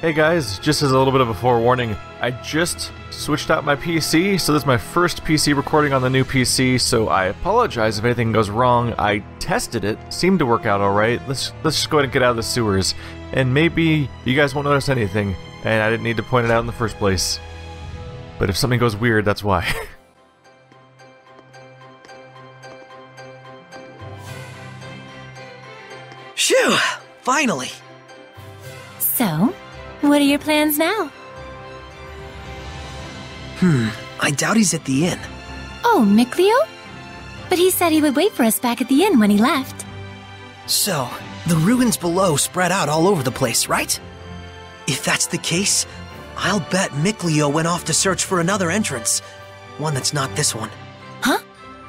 Hey guys, just as a little bit of a forewarning, I just switched out my PC, so this is my first PC recording on the new PC, so I apologize if anything goes wrong. I tested it, seemed to work out alright. Let's just go ahead and get out of the sewers, and maybe you guys won't notice anything, and I didn't need to point it out in the first place. But if something goes weird, that's why. Phew! Finally! So, what are your plans now? I doubt he's at the inn. Oh, Mikleo? But he said he would wait for us back at the inn when he left. So, the ruins below spread out all over the place, right? If that's the case, I'll bet Mikleo went off to search for another entrance. One that's not this one. Huh?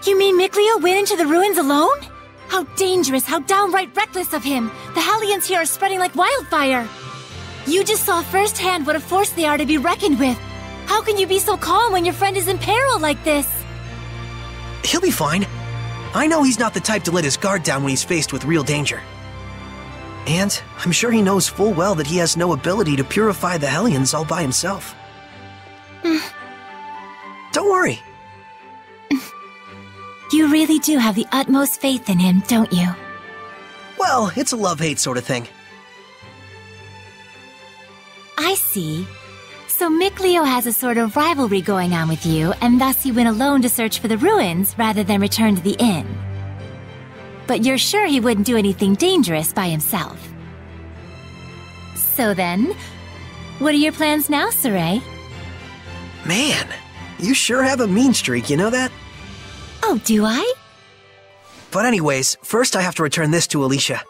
You mean Mikleo went into the ruins alone? How dangerous, how downright reckless of him! The Hellions here are spreading like wildfire! You just saw firsthand what a force they are to be reckoned with. How can you be so calm when your friend is in peril like this? He'll be fine. I know he's not the type to let his guard down when he's faced with real danger. And I'm sure he knows full well that he has no ability to purify the Hellions all by himself. Don't worry. You really do have the utmost faith in him, don't you? Well, it's a love-hate sort of thing. I see. So Mikleo has a sort of rivalry going on with you, and thus he went alone to search for the ruins rather than return to the inn. But you're sure he wouldn't do anything dangerous by himself. So then, what are your plans now, Sorey? Man, you sure have a mean streak, you know that? Oh, do I? But anyways, first I have to return this to Alicia.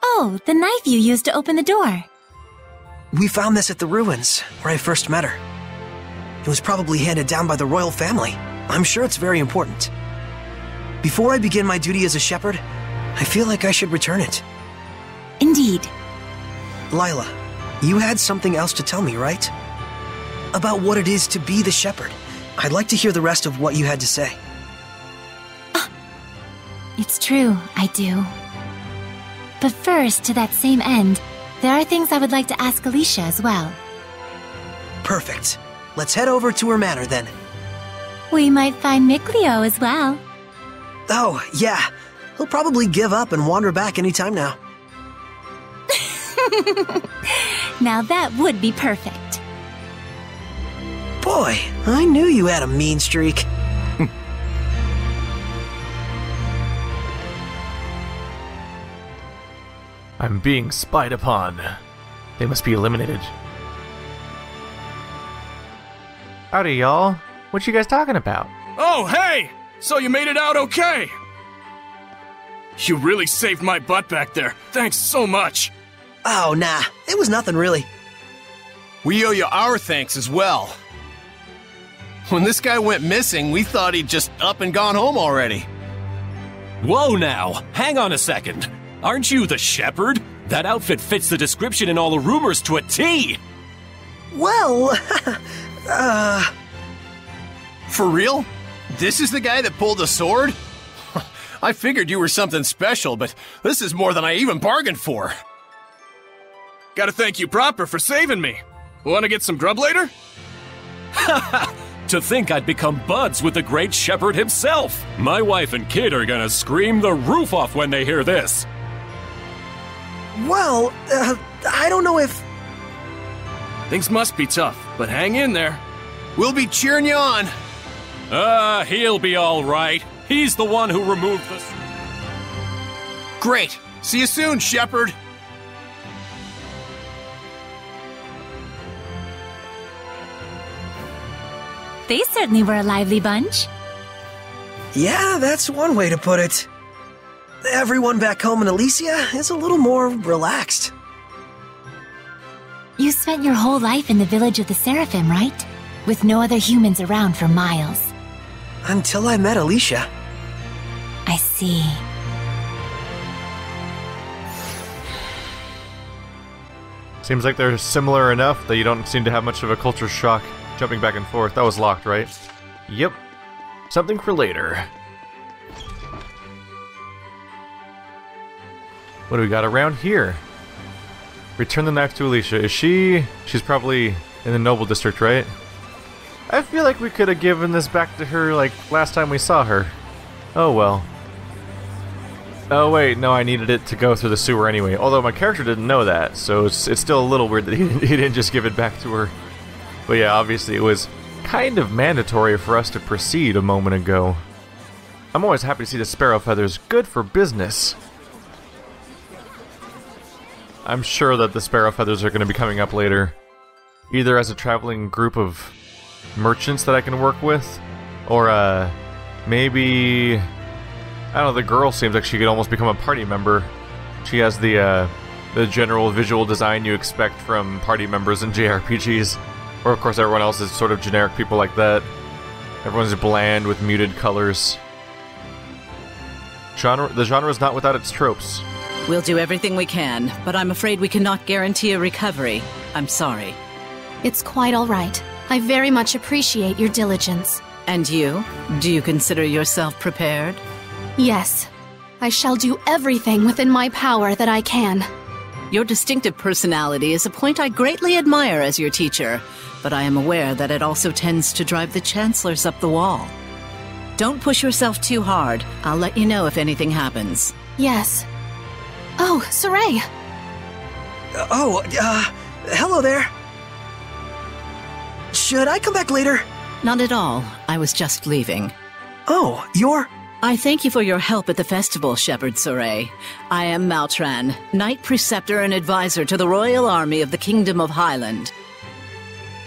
Oh, the knife you used to open the door. We found this at the ruins, where I first met her. It was probably handed down by the royal family. I'm sure it's very important. Before I begin my duty as a shepherd, I feel like I should return it. Indeed. Lailah, you had something else to tell me, right? About what it is to be the shepherd. I'd like to hear the rest of what you had to say. It's true, I do. But first, to that same end, there are things I would like to ask Alicia as well. Perfect. Let's head over to her manor then. We might find Mikleo as well. Oh, yeah. He'll probably give up and wander back anytime now. Now that would be perfect. Boy, I knew you had a mean streak. I'm being spied upon. They must be eliminated. Howdy, y'all. What you guys talking about? Oh, hey! So you made it out okay? You really saved my butt back there. Thanks so much. Oh, nah. It was nothing really. We owe you our thanks as well. When this guy went missing, we thought he'd just up and gone home already. Whoa now, hang on a second. Aren't you the Shepard? That outfit fits the description in all the rumors to a T! Well, For real? This is the guy that pulled the sword? I figured you were something special, but this is more than I even bargained for. Gotta thank you proper for saving me. Wanna get some grub later? To think I'd become buds with the great Shepard himself! My wife and kid are gonna scream the roof off when they hear this. well, I don't know if... Things must be tough, but hang in there. We'll be cheering you on. He'll be alright. He's the one who removed the... Great. See you soon, Shepard. They certainly were a lively bunch. Yeah, that's one way to put it. Everyone back home in Elysia is a little more relaxed. You spent your whole life in the village of the Seraphim, right? With no other humans around for miles. Until I met Alicia. I see. Seems like they're similar enough that you don't seem to have much of a culture shock jumping back and forth. That was locked, right? Yep. Something for later. What do we got around here? Return the knife to Alicia. Is she... She's probably in the Noble District, right? I feel like we could have given this back to her, like, last time we saw her. Oh, well. Oh, wait, no, I needed it to go through the sewer anyway. Although my character didn't know that, so it's still a little weird that he didn't just give it back to her. But yeah, obviously it was kind of mandatory for us to proceed a moment ago. I'm always happy to see the sparrow feathers. Good for business. I'm sure that the sparrow feathers are going to be coming up later. Either as a traveling group of merchants that I can work with, or maybe... I don't know, the girl seems like she could almost become a party member. She has the general visual design you expect from party members in JRPGs. Or of course everyone else is sort of generic people like that. Everyone's bland with muted colors. The genre is not without its tropes. We'll do everything we can, but I'm afraid we cannot guarantee a recovery. I'm sorry. It's quite all right. I very much appreciate your diligence. And you? Do you consider yourself prepared? Yes. I shall do everything within my power that I can. Your distinctive personality is a point I greatly admire as your teacher, but I am aware that it also tends to drive the chancellors up the wall. Don't push yourself too hard. I'll let you know if anything happens. Yes. Oh, Sorey! Hello there. Should I come back later? Not at all. I was just leaving. Oh, you're... I thank you for your help at the festival, Shepard Sorey. I am Maltran, Knight Preceptor and Advisor to the Royal Army of the Kingdom of Highland.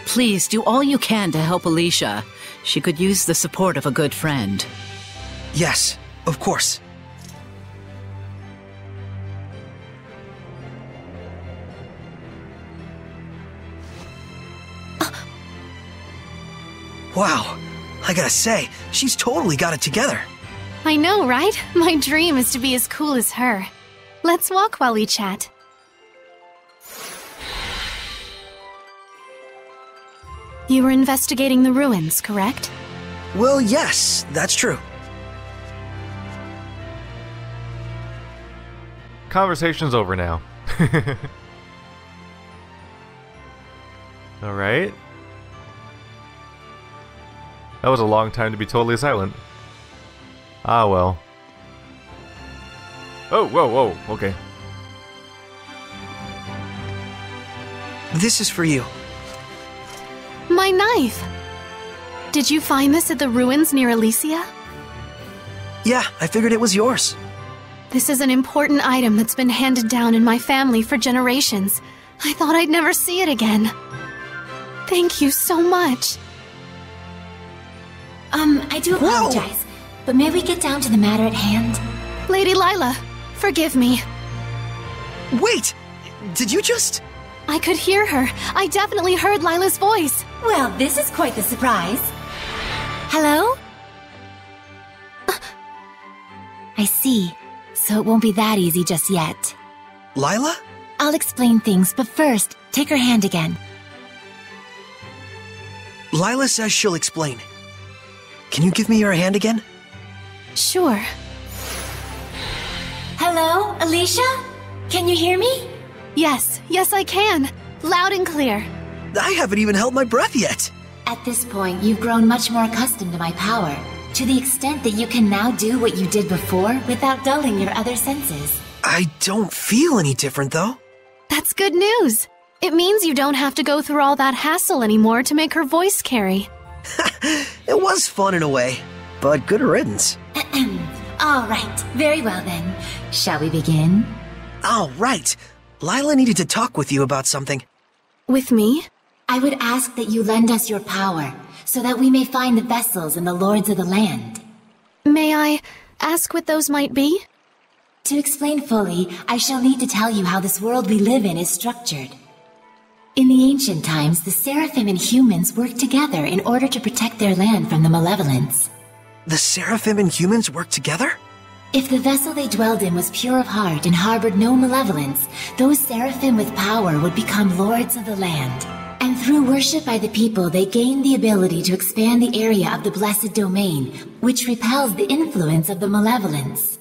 Please do all you can to help Alicia. She could use the support of a good friend. Yes, of course. Wow, I gotta say, she's totally got it together. I know, right? My dream is to be as cool as her. Let's walk while we chat. You were investigating the ruins, correct? Well, yes, that's true. Conversation's over now. Alright. That was a long time to be totally silent. Ah, well. Oh, whoa, okay. This is for you. My knife! Did you find this at the ruins near Alicia? Yeah, I figured it was yours. This is an important item that's been handed down in my family for generations. I thought I'd never see it again. Thank you so much. I do apologize, but may we get down to the matter at hand? Lady Lailah, forgive me. Wait! Did you just... I could hear her. I definitely heard Lailah's voice. Well, this is quite the surprise. Hello? I see. So it won't be that easy just yet. Lailah? I'll explain things, but first, take her hand again. Lailah says she'll explain. Can you give me your hand again? Sure. Hello, Alicia? Can you hear me? Yes, I can. Loud and clear. I haven't even held my breath yet. At this point, you've grown much more accustomed to my power, to the extent that you can now do what you did before without dulling your other senses. I don't feel any different, though. That's good news. It means you don't have to go through all that hassle anymore to make her voice carry. It was fun in a way, but good riddance. All right, very well then. Shall we begin? All right. Lailah needed to talk with you about something. With me? I would ask that you lend us your power, so that we may find the vessels and the lords of the land. May I ask what those might be? To explain fully, I shall need to tell you how this world we live in is structured. In the ancient times, the Seraphim and humans worked together in order to protect their land from the Malevolence. The Seraphim and humans work together? If the vessel they dwelled in was pure of heart and harbored no malevolence, those Seraphim with power would become lords of the land. And through worship by the people, they gained the ability to expand the area of the Blessed Domain, which repels the influence of the Malevolence.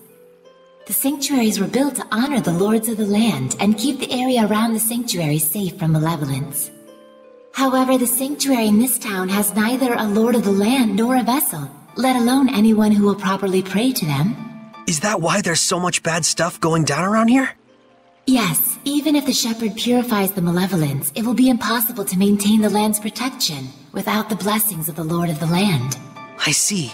The sanctuaries were built to honor the lords of the land and keep the area around the sanctuary safe from malevolence. However, the sanctuary in this town has neither a lord of the land nor a vessel, let alone anyone who will properly pray to them. Is that why there's so much bad stuff going down around here? Yes, even if the Shepard purifies the malevolence, it will be impossible to maintain the land's protection without the blessings of the lord of the land. I see.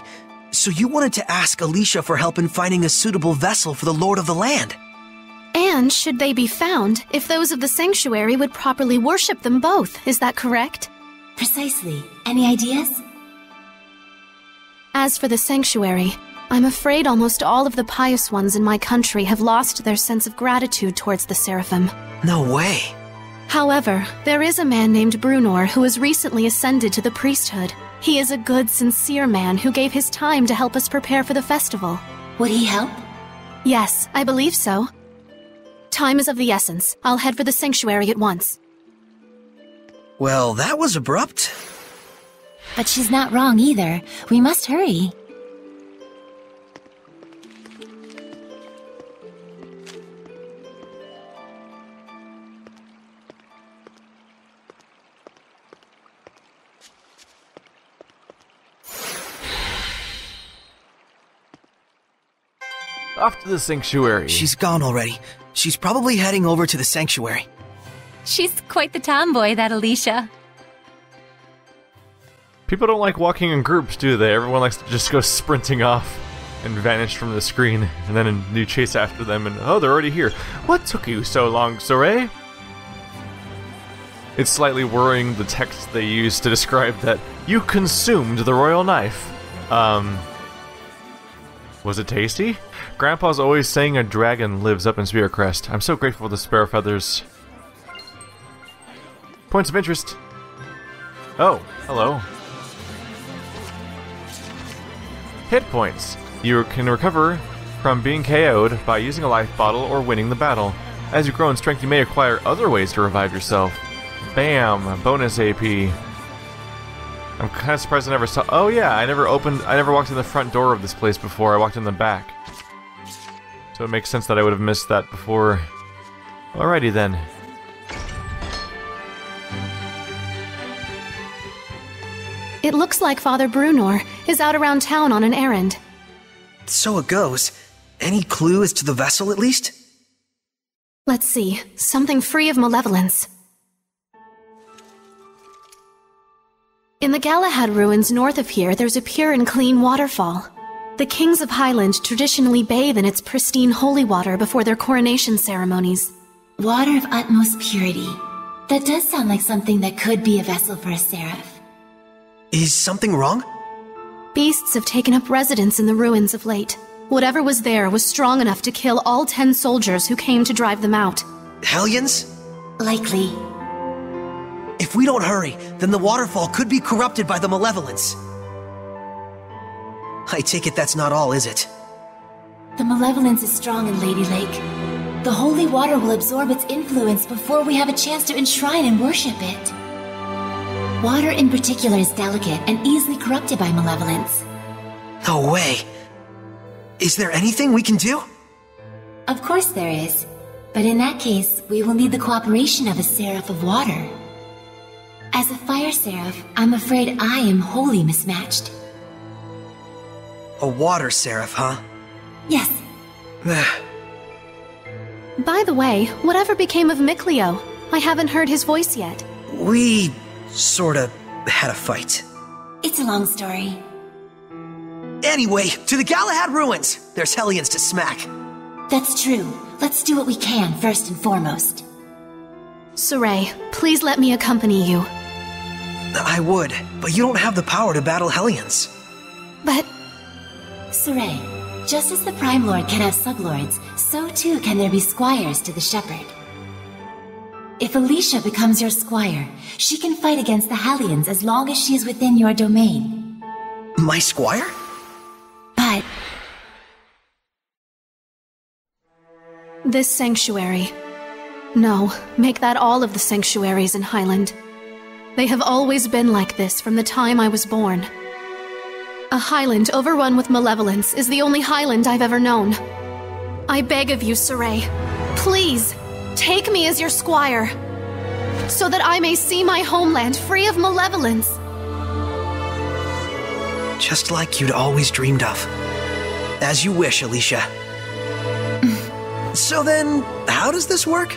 So you wanted to ask Alicia for help in finding a suitable vessel for the lord of the land. And should they be found, if those of the sanctuary would properly worship them both, is that correct? Precisely. Any ideas? As for the sanctuary, I'm afraid almost all of the pious ones in my country have lost their sense of gratitude towards the Seraphim. No way. However, there is a man named Brunor who has recently ascended to the priesthood. He is a good, sincere man who gave his time to help us prepare for the festival. Would he help? Yes, I believe so. Time is of the essence. I'll head for the sanctuary at once. Well, that was abrupt. But she's not wrong either. We must hurry. Off to the sanctuary. She's gone already. She's probably heading over to the sanctuary. She's quite the tomboy, that Alicia. People don't like walking in groups, do they? Everyone likes to just go sprinting off and vanish from the screen, and then you chase after them, and oh, they're already here. What took you so long, Sorey? It's slightly worrying the text they use to describe that you consumed the royal knife. Was it tasty? Grandpa's always saying a dragon lives up in Spiritcrest. I'm so grateful for the sparrow feathers. Points of interest. Oh, hello. Hit points. You can recover from being KO'd by using a life bottle or winning the battle. As you grow in strength, you may acquire other ways to revive yourself. Bam! Bonus AP. I'm kind of surprised I never saw... Oh yeah, I never walked in the front door of this place before. I walked in the back. So it makes sense that I would have missed that before. Alrighty then. It looks like Father Brunor is out around town on an errand. So it goes. Any clue as to the vessel, at least? Let's see. Something free of malevolence. In the Galahad ruins north of here, there's a pure and clean waterfall. The kings of Highland traditionally bathe in its pristine holy water before their coronation ceremonies. Water of utmost purity. That does sound like something that could be a vessel for a seraph. Is something wrong? Beasts have taken up residence in the ruins of late. Whatever was there was strong enough to kill all 10 soldiers who came to drive them out. Hellions? Likely. If we don't hurry, then the waterfall could be corrupted by the Malevolence. I take it that's not all, is it? The Malevolence is strong in Lady Lake. The holy water will absorb its influence before we have a chance to enshrine and worship it. Water in particular is delicate and easily corrupted by Malevolence. No way. Is there anything we can do? Of course there is. But in that case, we will need the cooperation of a Seraph of Water. As a Fire Seraph, I'm afraid I am wholly mismatched. A Water Seraph, huh? Yes. By the way, whatever became of Mikleo? I haven't heard his voice yet. We sorta had a fight. It's a long story. Anyway, to the Galahad ruins! There's Hellions to smack. That's true. Let's do what we can first and foremost. Sorey, please let me accompany you. I would, but you don't have the power to battle Hellions. But... Sorey, just as the Prime Lord can have sublords, so too can there be squires to the Shepard. If Alicia becomes your squire, she can fight against the Hellions as long as she is within your domain. My squire? But... this sanctuary. No, make that all of the sanctuaries in Highland. They have always been like this from the time I was born. A Highland overrun with malevolence is the only Highland I've ever known. I beg of you, Sorey. Please, take me as your squire, so that I may see my homeland free of malevolence. Just like you'd always dreamed of. As you wish, Alicia. So then, how does this work?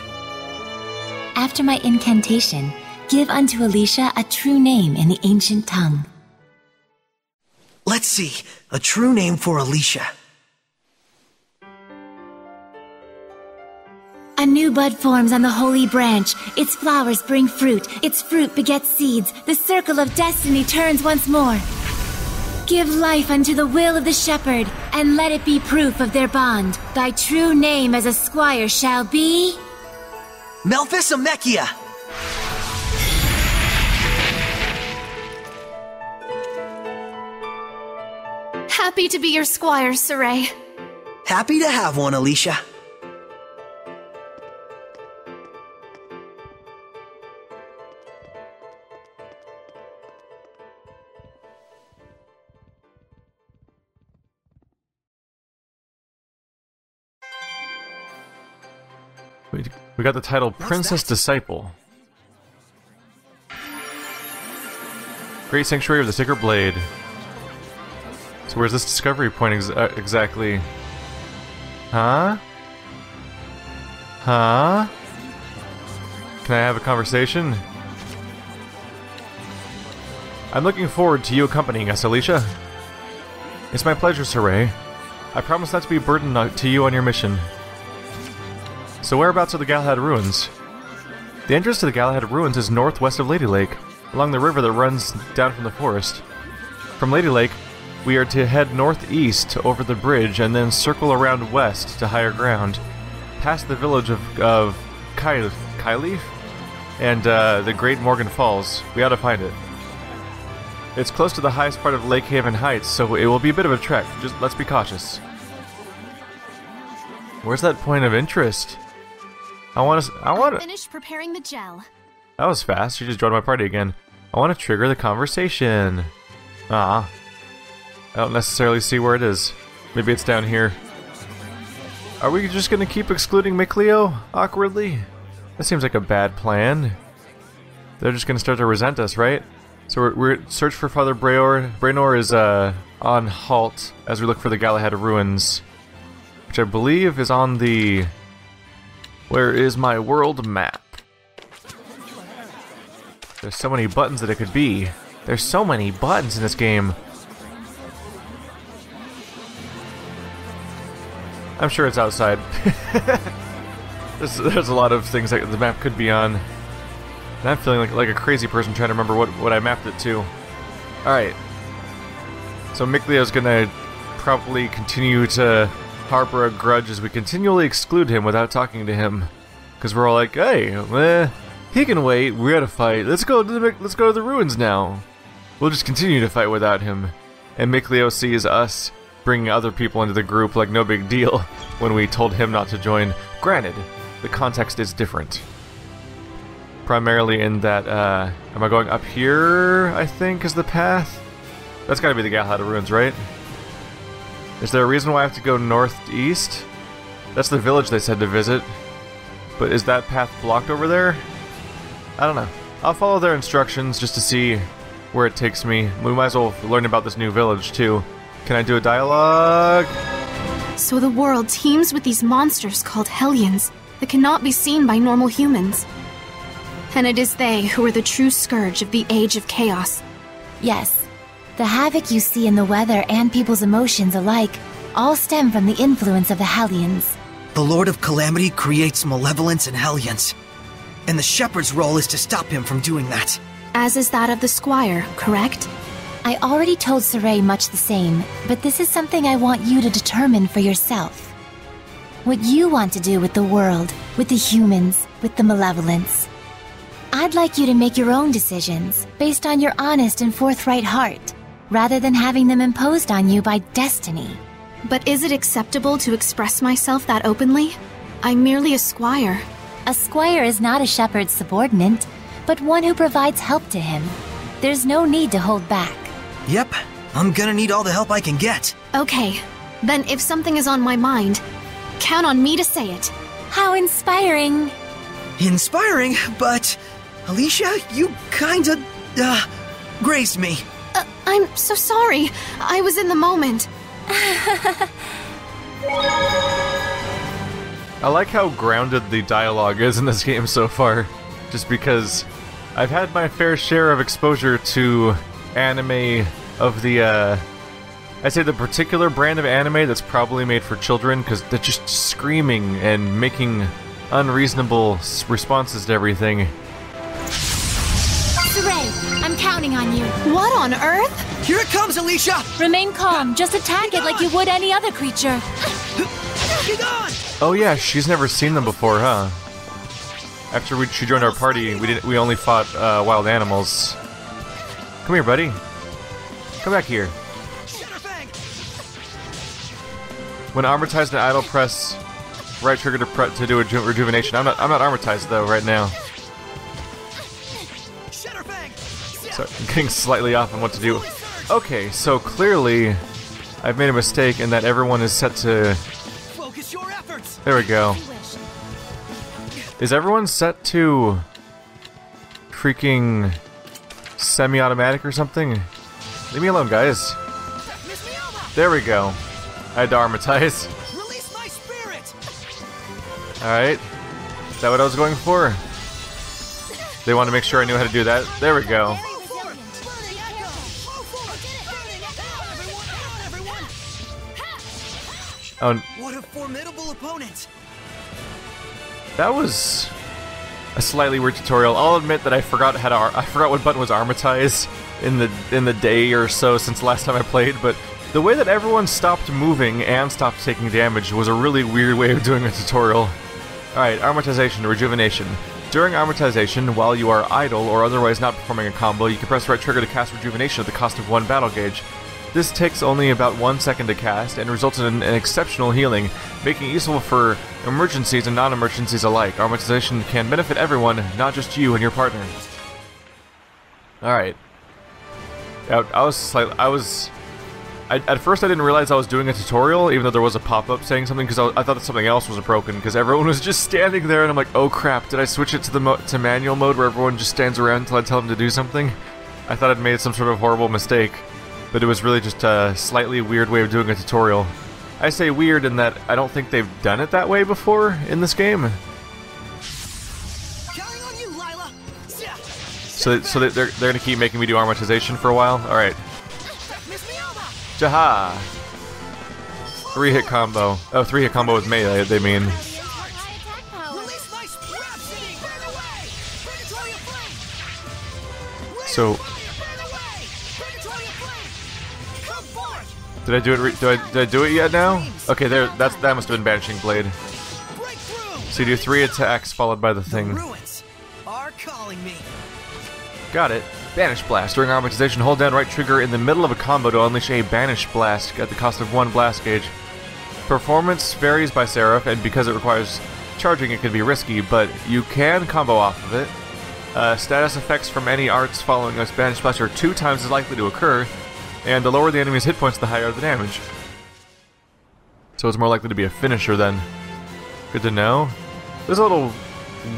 After my incantation, give unto Alicia a true name in the ancient tongue. Let's see. A true name for Alicia. A new bud forms on the holy branch. Its flowers bring fruit. Its fruit begets seeds. The circle of destiny turns once more. Give life unto the will of the Shepard, and let it be proof of their bond. Thy true name as a squire shall be... Melphisamechia! Happy to be your squire, Sorey. Happy to have one, Alicia. We got the title Princess Disciple. Great Sanctuary of the Sacred Blade. So where's this discovery point exactly? Huh? Huh? Can I have a conversation? I'm looking forward to you accompanying us, Alicia. It's my pleasure, Sorey. I promise not to be a burden to you on your mission. So whereabouts are the Galahad Ruins? The entrance to the Galahad Ruins is northwest of Lady Lake, along the river that runs down from the forest. From Lady Lake, we are to head northeast over the bridge and then circle around west to higher ground, past the village of Kyleaf and the Great Morgan Falls. We ought to find it. It's close to the highest part of Lake Haven Heights, so it will be a bit of a trek. Just let's be cautious. Where's that point of interest? I want to finish preparing the gel. That was fast. You just joined my party again. I want to trigger the conversation. I don't necessarily see where it is. Maybe it's down here. Are we just going to keep excluding Mikleo awkwardly? That seems like a bad plan. They're just going to start to resent us, right? So we're search for Father Braynor is on halt as we look for the Galahad Ruins, which I believe is on the... Where is my world map? There's so many buttons that it could be. There's so many buttons in this game. I'm sure it's outside. There's a lot of things that the map could be on. And I'm feeling like a crazy person trying to remember what I mapped it to. Alright. So Mikleo's gonna probably continue to harbor a grudge as we continually exclude him without talking to him. Because we're all like, hey, he can wait, we gotta fight. Let's go to the ruins now. We'll just continue to fight without him. And Mikleo sees us bringing other people into the group like no big deal when we told him not to join. Granted, the context is different. Primarily in that, am I going up here, I think, is the path? That's gotta be the Galahad Ruins, right? Is there a reason why I have to go northeast? That's the village they said to visit. But is that path blocked over there? I don't know. I'll follow their instructions just to see where it takes me. We might as well learn about this new village, too. Can I do a dialogue? So the world teems with these monsters called Hellions that cannot be seen by normal humans. And it is they who are the true scourge of the Age of Chaos. Yes. The havoc you see in the weather and people's emotions alike all stem from the influence of the Hellions. The Lord of Calamity creates Malevolence and Hellions, and the Shepherd's role is to stop him from doing that. As is that of the Squire, correct? I already told Sorey much the same, but this is something I want you to determine for yourself. What you want to do with the world, with the humans, with the Malevolence. I'd like you to make your own decisions, based on your honest and forthright heart, rather than having them imposed on you by destiny. But is it acceptable to express myself that openly? I'm merely a squire. A squire is not a shepherd's subordinate, but one who provides help to him. There's no need to hold back. Yep, I'm gonna need all the help I can get. Okay, then if something is on my mind, Count on me to say it. How inspiring. Inspiring, but Alicia, you kinda, grazed me. I'm so sorry. I was in the moment. I like how grounded the dialogue is in this game so far, just because I've had my fair share of exposure to anime of the, I'd say the particular brand of anime that's probably made for children, because they're just screaming and making unreasonable responses to everything. Sorey, I'm counting on you. What on earth? Here it comes, Alicia! Remain calm. Just attack it like you would any other creature. Get on! Oh yeah, she's never seen them before, huh? After she joined our party, we only fought wild animals. Come here, buddy. Come back here. When armatized and idle, press right trigger to do a rejuvenation. I'm not armatized though right now. So I'm getting slightly off on what to do. Okay, so clearly I've made a mistake in that everyone is set to. There we go. Is everyone set to freaking semi-automatic or something? Leave me alone, guys. There we go. I had to armatize. Alright. Is that what I was going for? They want to make sure I knew how to do that. There we go. Oh, what a formidable opponent! That was a slightly weird tutorial. I'll admit that I forgot what button was armatize in the day or so since the last time I played, but the way that everyone stopped moving and stopped taking damage was a really weird way of doing a tutorial. Alright, armatization, rejuvenation. During armatization, while you are idle or otherwise not performing a combo, you can press right trigger to cast rejuvenation at the cost of 1 battle gauge. This takes only about 1 second to cast and results in an exceptional healing, making it useful for emergencies and non-emergencies alike. Armatization can benefit everyone, not just you and your partner. Alright. At first I didn't realize I was doing a tutorial, even though there was a pop-up saying something, because I thought that something else was broken, because everyone was just standing there, and I'm like, oh crap, did I switch it to manual mode where everyone just stands around until I tell them to do something? I thought I'd made some sort of horrible mistake, but it was really just a slightly weird way of doing a tutorial. I say weird in that I don't think they've done it that way before in this game. So they're gonna keep making me do armatization for a while? Alright. Jaha! 3-hit combo. Oh, 3-hit combo with melee, they mean. So... Did I do it? Did I do it yet now? Okay, there. That must have been Banishing Blade. So you do 3 attacks followed by the thing. Got it. Banish Blast. During armatization, hold down right trigger in the middle of a combo to unleash a Banish Blast at the cost of 1 blast gauge. Performance varies by Seraph, and because it requires charging, it can be risky, but you can combo off of it. Status effects from any arts following a Banish Blast are 2 times as likely to occur. And the lower the enemy's hit points, the higher the damage. So it's more likely to be a finisher then. Good to know. There's a little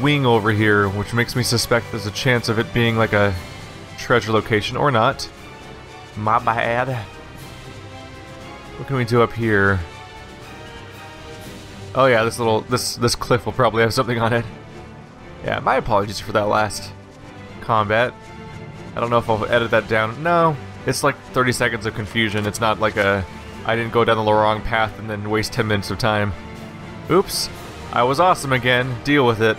wing over here, which makes me suspect there's a chance of it being like a treasure location, or not. My bad. What can we do up here? Oh yeah, this cliff will probably have something on it. Yeah, my apologies for that last combat. I don't know if I'll edit that down. No. It's like 30 seconds of confusion. It's not like I didn't go down the wrong path and then waste 10 minutes of time. Oops. I was awesome again. Deal with it.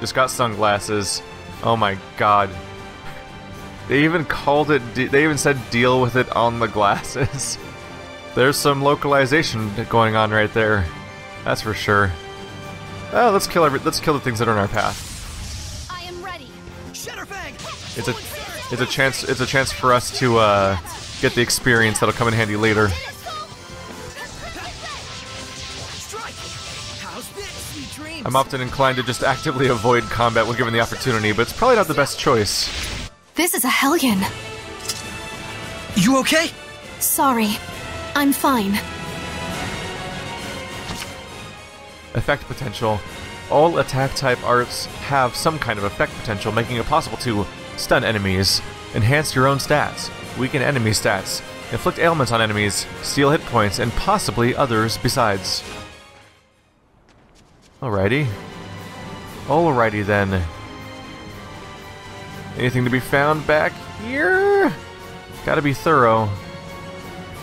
Just got sunglasses. Oh my god. They even called it, they even said deal with it on the glasses. There's some localization going on right there. That's for sure. Oh, let's kill the things that are in our path. I am ready. It's a chance for us to get the experience that'll come in handy later. I'm often inclined to just actively avoid combat when given the opportunity, but it's probably not the best choice. This is a hellion. You okay? Sorry. I'm fine. Effect potential. All attack type arts have some kind of effect potential, making it possible to stun enemies, enhance your own stats, weaken enemy stats, inflict ailments on enemies, steal hit points, and possibly others besides. Alrighty. Alrighty then. Anything to be found back here? Gotta be thorough.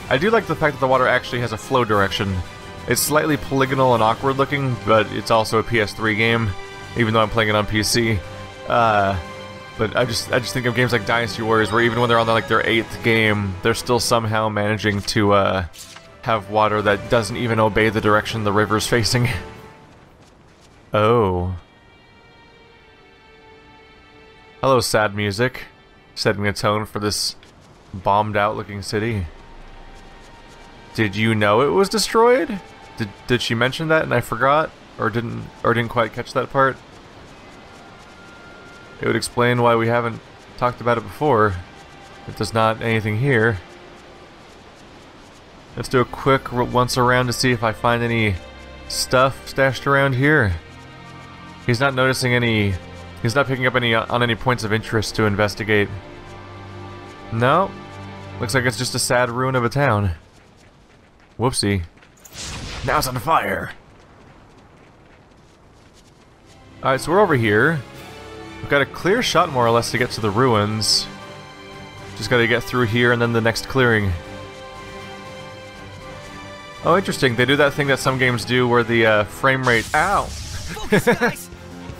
I do like the fact that the water actually has a flow direction. It's slightly polygonal and awkward looking, but it's also a PS3 game, even though I'm playing it on PC. But I just think of games like Dynasty Warriors, where even when they're on like their 8th game, they're still somehow managing to have water that doesn't even obey the direction the river's facing. Oh. Hello, sad music. Setting the tone for this bombed out looking city. Did you know it was destroyed? Did she mention that and I forgot? Or didn't quite catch that part? It would explain why we haven't talked about it before. If there's not anything here. Let's do a quick once around to see if I find any stuff stashed around here. He's not noticing any... He's not picking up on any points of interest to investigate. No. Looks like it's just a sad ruin of a town. Whoopsie. Now it's on fire! Alright, so we're over here. We've got a clear shot more or less to get to the ruins. Just gotta get through here and then the next clearing. Oh, interesting. They do that thing that some games do where the frame rate... Ow!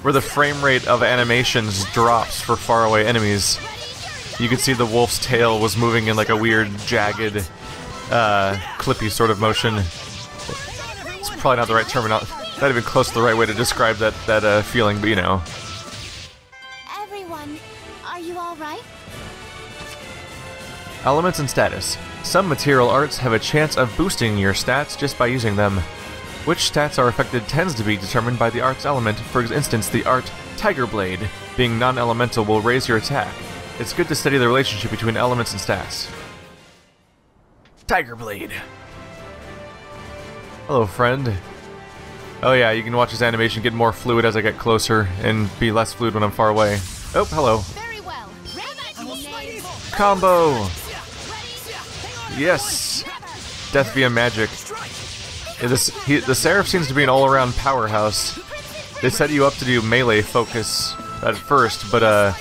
Where the frame rate of animations drops for faraway enemies. You could see the wolf's tail was moving in like a weird, jagged, clippy sort of motion. It's probably not the right term, not even close to the right way to describe that feeling, but you know. Everyone, are you all right? Elements and status. Some material arts have a chance of boosting your stats just by using them. Which stats are affected tends to be determined by the art's element. For instance, the art Tiger Blade, being non-elemental, will raise your attack. It's good to study the relationship between elements and stats. Tiger Blade. Hello, friend. Oh yeah, you can watch his animation get more fluid as I get closer, and be less fluid when I'm far away. Oh, hello. Very well. Combo! Yes! Death via magic. Yeah, the Seraph seems to be an all-around powerhouse. They set you up to do melee focus at first, but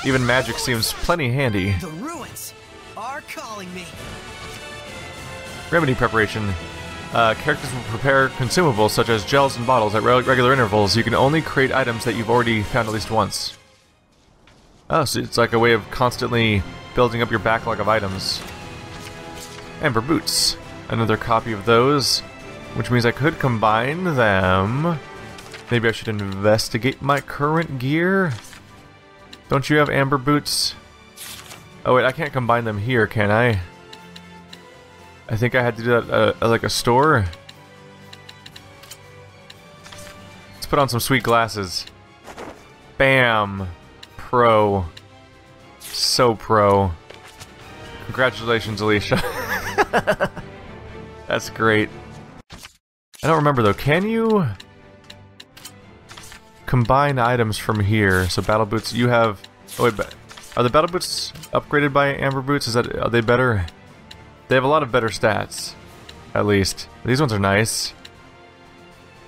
even magic seems plenty handy. The ruins are calling me. Remedy preparation. Characters will prepare consumables such as gels and bottles at regular intervals. You can only create items that you've already found at least once. Oh, so it's like a way of constantly building up your backlog of items. Amber boots. Another copy of those, which means I could combine them. Maybe I should investigate my current gear. Don't you have amber boots? Oh wait, I can't combine them here, can I? I think I had to do that at like a store. Let's put on some sweet glasses. Bam! Pro. So pro. Congratulations, Alicia. That's great. I don't remember though, can you combine items from here? So battle boots, you have... Oh wait, are the battle boots upgraded by amber boots? Are they better? They have a lot of better stats, at least. These ones are nice.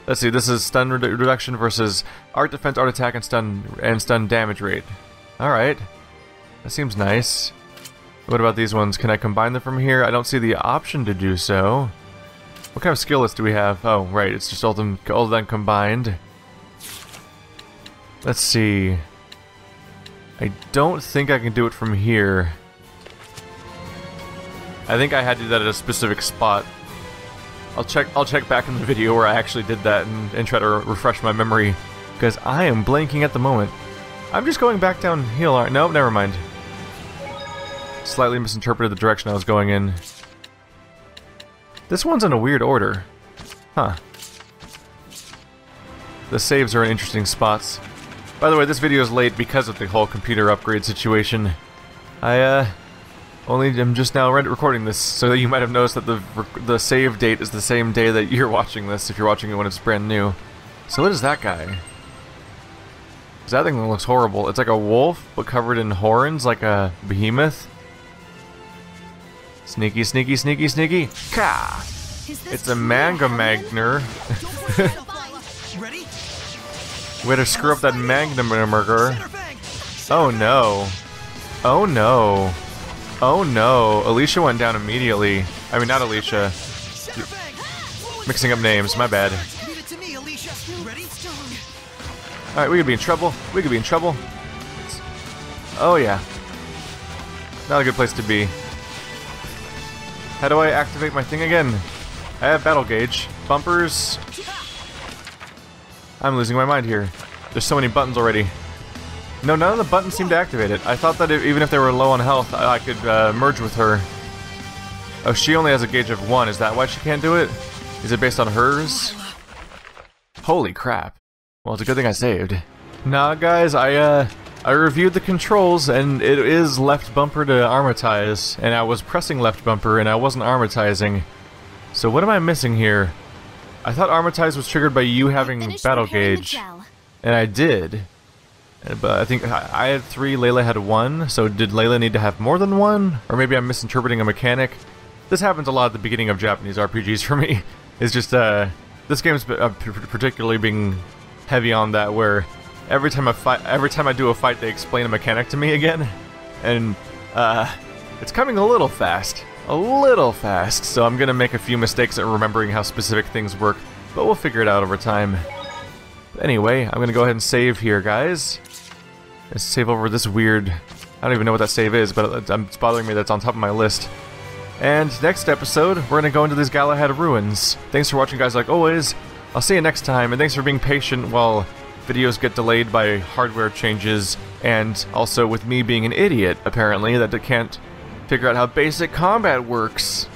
Let's see, this is stun reduction versus art defense, art attack, and stun damage rate. Alright. That seems nice. What about these ones? Can I combine them from here? I don't see the option to do so. What kind of skill list do we have? Oh, right, it's just all of them combined. Let's see. I don't think I can do it from here. I think I had to do that at a specific spot. I'll check back in the video where I actually did that and try to refresh my memory, because I am blanking at the moment. I'm just going back downhill. Nope, never mind. Slightly misinterpreted the direction I was going in. This one's in a weird order. Huh. The saves are in interesting spots. By the way, this video is late because of the whole computer upgrade situation. I Only I'm just now recording this, so that you might have noticed that the save date is the same day that you're watching this, if you're watching it when it's brand new. So what is that guy? That thing looks horrible. It's like a wolf, but covered in horns, like a behemoth. Sneaky, sneaky, sneaky, sneaky. Ka! It's a Mangamagner. Way to screw up that Magnumurger. Oh no. Oh no. Oh no. Alicia went down immediately. I mean, not Alicia. Mixing up names, my bad. Alright, we could be in trouble. We could be in trouble. Oh yeah. Not a good place to be. How do I activate my thing again? I have battle gauge. Bumpers. I'm losing my mind here. There's so many buttons already. No, none of the buttons seem to activate it. I thought that even if they were low on health, I could merge with her. Oh, she only has a gauge of 1. Is that why she can't do it? Is it based on hers? Holy crap. Well, it's a good thing I saved. Nah, guys, I reviewed the controls, and it is left bumper to armatize, and I was pressing left bumper, and I wasn't armatizing. So what am I missing here? I thought armatize was triggered by you having battle gauge, and I did. But I think I had 3, Lailah had 1, so did Lailah need to have more than 1? Or maybe I'm misinterpreting a mechanic? This happens a lot at the beginning of Japanese RPGs for me. It's just, this game's particularly being heavy on that, where every time I do a fight, they explain a mechanic to me again. And, it's coming a little fast. A little fast, so I'm gonna make a few mistakes at remembering how specific things work, but we'll figure it out over time. Anyway, I'm gonna go ahead and save here, guys. Let's save over this weird... I don't even know what that save is, but it's bothering me that it's on top of my list. And next episode, we're gonna go into these Galahad ruins. Thanks for watching, guys, like always. I'll see you next time, and thanks for being patient while videos get delayed by hardware changes, and also with me being an idiot, apparently, that can't figure out how basic combat works.